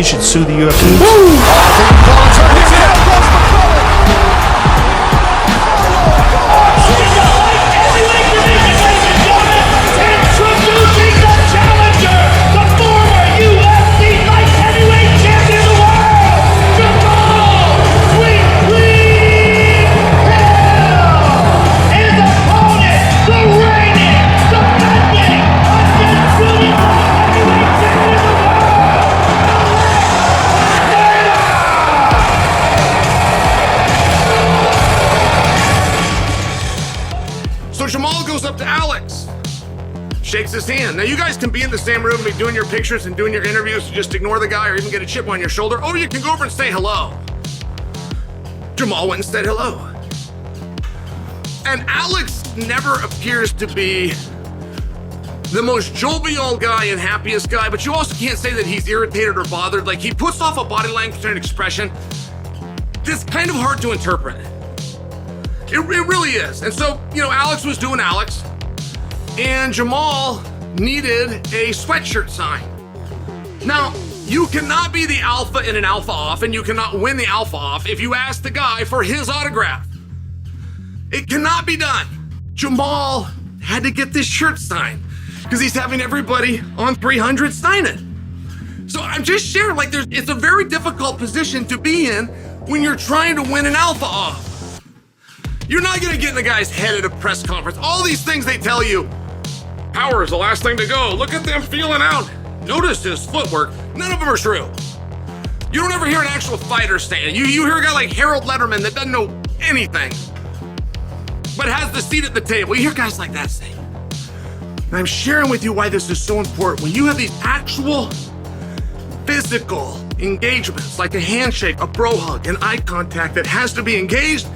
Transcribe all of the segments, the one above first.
he should sue the UFC? Introducing the challenger, the former UFC light heavyweight champion of the world, Jamahal Hill. His opponent, the reigning, defending, undisputed light heavyweight champion of the world. So Jamahal goes up to Alex, shakes his hand. Now you guys can be in the same room and be doing your pictures and doing your interviews, so just ignore the guy or even get a chip on your shoulder. Or you can go over and say hello. Jamahal went and said hello. And Alex never appears to be the most jovial guy and happiest guy, but you also can't say that he's irritated or bothered. Like, he puts off a body language and expression that's kind of hard to interpret. It really is. And so, Alex was doing Alex, and Jamahal needed a sweatshirt sign. Now, you cannot be the alpha in an alpha off, and you cannot win the alpha off if you ask the guy for his autograph. It cannot be done. Jamahal had to get this shirt signed because he's having everybody on 300 sign it. So I'm just sharing, it's a very difficult position to be in when you're trying to win an alpha off. You're not gonna get in the guy's head at a press conference. All these things they tell you, power is the last thing to go. Look at them feeling out. Notice his footwork. None of them are true. You don't ever hear an actual fighter say it. You hear a guy like Harold Letterman that doesn't know anything, but has the seat at the table. You hear guys like that say. And I'm sharing with you why this is so important. When you have these actual physical engagements, like a handshake, a bro hug, an eye contact that has to be engaged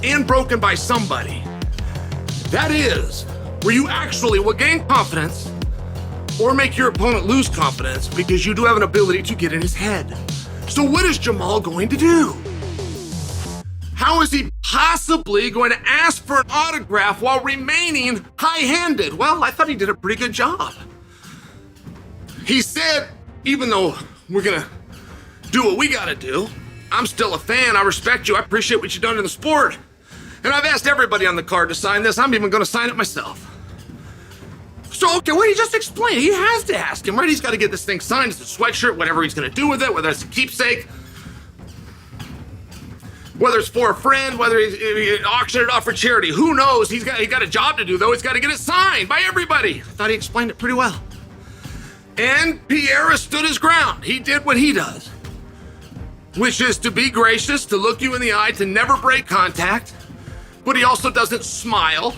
and broken by somebody, that is where you actually will gain confidence or make your opponent lose confidence, because you do have an ability to get in his head. So what is Jamahal going to do? How is he possibly going to ask for an autograph while remaining high-handed? Well, I thought he did a pretty good job. He said, even though we're gonna do what we gotta do, I'm still a fan, I respect you, I appreciate what you've done in the sport. And I've asked everybody on the card to sign this. I'm even gonna sign it myself. So, okay, well, he just explained. He has to ask him, right? He's gotta get this thing signed. It's a sweatshirt, whatever he's gonna do with it, whether it's a keepsake, whether it's for a friend, whether he auction it off for charity. Who knows? He got a job to do, though. He's gotta get it signed by everybody. I thought he explained it pretty well. And Pereira stood his ground. He did what he does, which is to be gracious, to look you in the eye, to never break contact. But he also doesn't smile.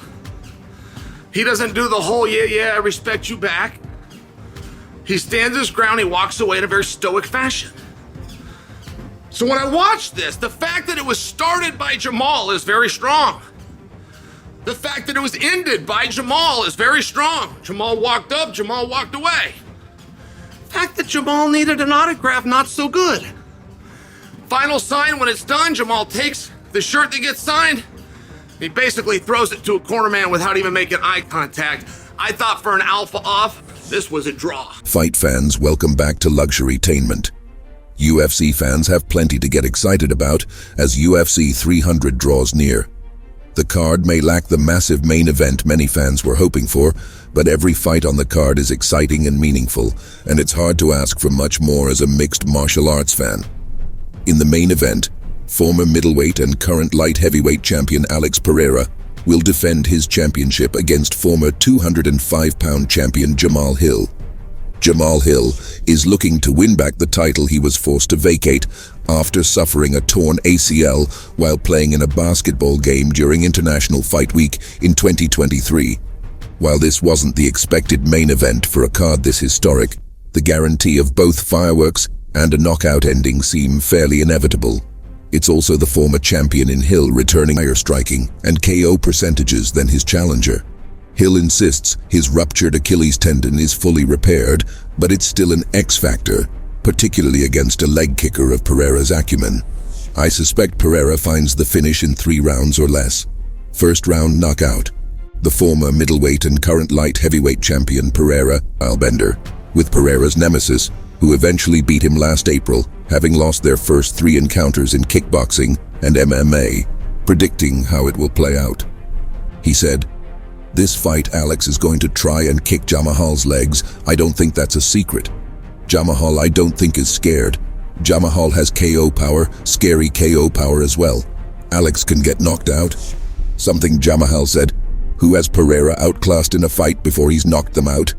He doesn't do the whole, yeah, I respect you back. He stands his ground, he walks away in a very stoic fashion. So when I watched this, the fact that it was started by Jamahal is very strong. The fact that it was ended by Jamahal is very strong. Jamahal walked up, Jamahal walked away. The fact that Jamahal needed an autograph, not so good. Final sign, when it's done, Jamahal takes the shirt that gets signed. He basically throws it to a corner man without even making eye contact. I thought for an alpha off, this was a draw. Fight fans, welcome back to Luxurytainment. UFC fans have plenty to get excited about as UFC 300 draws near. The card may lack the massive main event many fans were hoping for, but every fight on the card is exciting and meaningful, and it's hard to ask for much more as a mixed martial arts fan. In the main event, former middleweight and current light heavyweight champion Alex Pereira will defend his championship against former 205-pound champion Jamahal Hill. Jamahal Hill is looking to win back the title he was forced to vacate after suffering a torn ACL while playing in a basketball game during International Fight Week in 2023. While this wasn't the expected main event for a card this historic, the guarantee of both fireworks and a knockout ending seem fairly inevitable. It's also the former champion in Hill returning higher striking and KO percentages than his challenger. Hill insists his ruptured Achilles tendon is fully repaired, but it's still an X factor, particularly against a leg kicker of Pereira's acumen. I suspect Pereira finds the finish in 3 rounds or less. First round knockout. The former middleweight and current light heavyweight champion Pereira, I'll bender, with Pereira's nemesis, who eventually beat him last April, having lost their first 3 encounters in kickboxing and MMA, predicting how it will play out. He said, "This fight, Alex is going to try and kick Jamahal's legs. I don't think that's a secret. Jamahal, I don't think, is scared. Jamahal has KO power, scary KO power as well. Alex can get knocked out." Something Jamahal said, "Who has Pereira outclassed in a fight before he's knocked them out?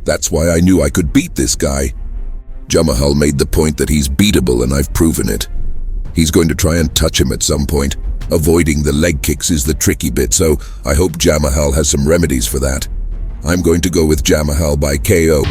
That's why I knew I could beat this guy." Jamahal made the point that he's beatable, and I've proven it. He's going to try and touch him at some point. Avoiding the leg kicks is the tricky bit, so I hope Jamahal has some remedies for that. I'm going to go with Jamahal by KO.